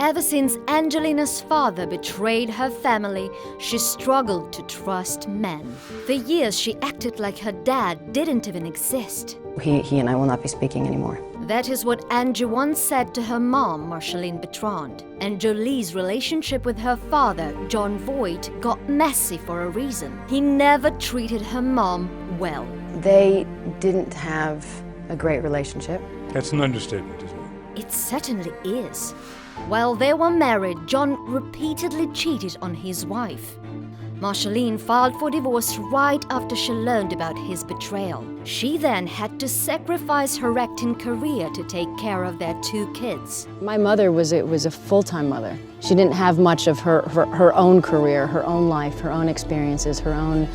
Ever since Angelina's father betrayed her family, she struggled to trust men. For years, she acted like her dad didn't even exist. He and I will not be speaking anymore. That is what Angie once said to her mom, Marcheline Bertrand. And Jolie's relationship with her father, Jon Voight, got messy for a reason. He never treated her mom well. They didn't have a great relationship. That's an understatement, isn't it? It certainly is. While they were married, Jon repeatedly cheated on his wife. Marcheline filed for divorce right after she learned about his betrayal. She then had to sacrifice her acting career to take care of their 2 kids. My mother was a full-time mother. She didn't have much of her own career, her own life, her own experiences, her own,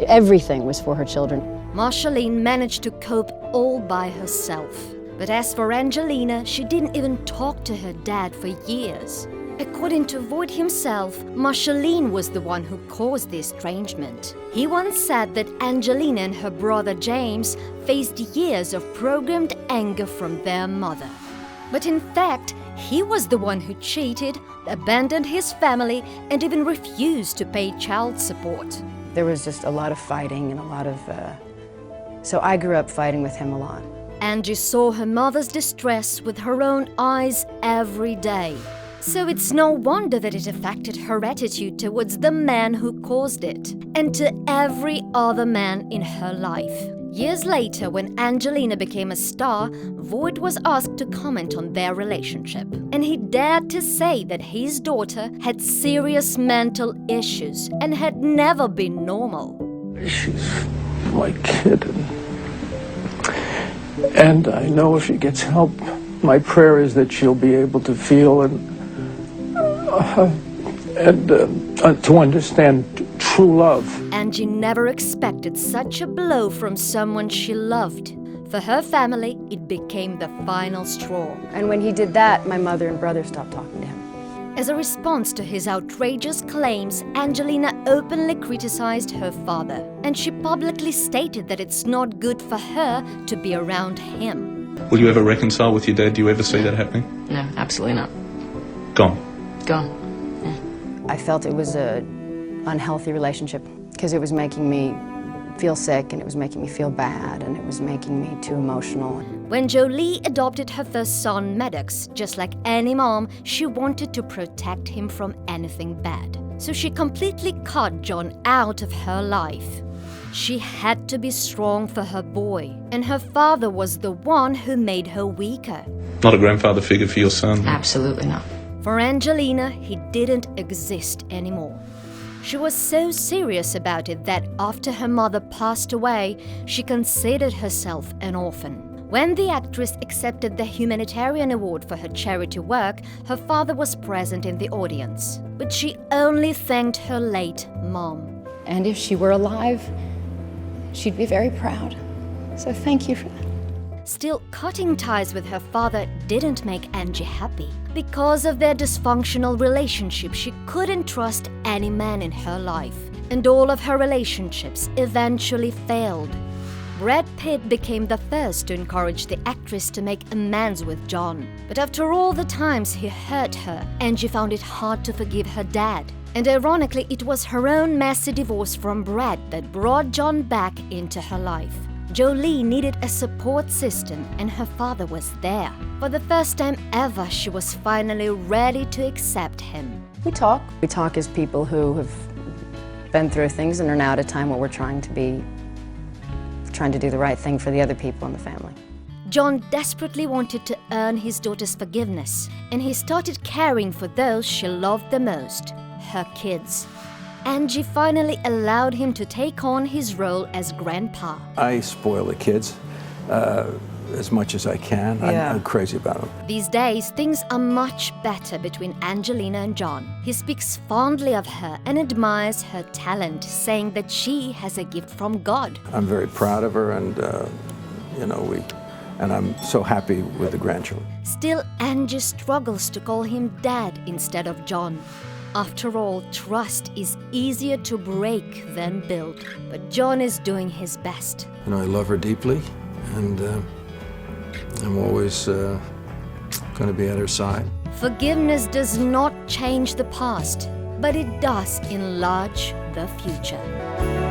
everything was for her children. Marcheline managed to cope all by herself. But as for Angelina, she didn't even talk to her dad for years. According to Voight himself, Marcheline was the one who caused the estrangement. He once said that Angelina and her brother James faced years of programmed anger from their mother. But in fact, he was the one who cheated, abandoned his family, and even refused to pay child support. There was just a lot of fighting and a lot of... So I grew up fighting with him a lot. Angie saw her mother's distress with her own eyes every day. So it's no wonder that it affected her attitude towards the man who caused it, and to every other man in her life. Years later, when Angelina became a star, Voight was asked to comment on their relationship. And he dared to say that his daughter had serious mental issues and had never been normal. She's my kid, and I know if she gets help, my prayer is that she'll be able to feel and to understand true love. Angie never expected such a blow from someone she loved. For her family, it became the final straw. And when he did that, my mother and brother stopped talking to him. As a response to his outrageous claims, Angelina openly criticized her father, and she publicly stated that it's not good for her to be around him. Will you ever reconcile with your dad? Do you ever see that happening? No, absolutely not. Gone. Gone. I felt it was an unhealthy relationship because it was making me feel sick and it was making me feel bad and it was making me too emotional. When Jolie adopted her first son, Maddox, just like any mom, she wanted to protect him from anything bad. So she completely cut Jon out of her life. She had to be strong for her boy, and her father was the one who made her weaker. Not a grandfather figure for your son? Absolutely not. For Angelina, he didn't exist anymore. She was so serious about it that after her mother passed away, she considered herself an orphan. When the actress accepted the humanitarian award for her charity work, her father was present in the audience. But she only thanked her late mom. And if she were alive, she'd be very proud. So thank you for that. Still, cutting ties with her father didn't make Angie happy. Because of their dysfunctional relationship, she couldn't trust any man in her life. And all of her relationships eventually failed. Brad Pitt became the first to encourage the actress to make amends with Jon. But after all the times he hurt her, Angie found it hard to forgive her dad. And ironically, it was her own messy divorce from Brad that brought Jon back into her life. Jolie needed a support system, and her father was there. For the first time ever, she was finally ready to accept him. We talk. We talk as people who have been through things and are now at a time where we're trying to do the right thing for the other people in the family. Jon desperately wanted to earn his daughter's forgiveness, and he started caring for those she loved the most, her kids. Angie finally allowed him to take on his role as grandpa. I spoil the kids as much as I can. I'm crazy about them. These days, things are much better between Angelina and Jon. He speaks fondly of her and admires her talent, saying that she has a gift from God. I'm very proud of her, and and I'm so happy with the grandchildren. Still, Angie struggles to call him Dad instead of Jon. After all, trust is easier to break than build. But Jon is doing his best. I love her deeply, and I'm always going to be at her side. Forgiveness does not change the past, but it does enlarge the future.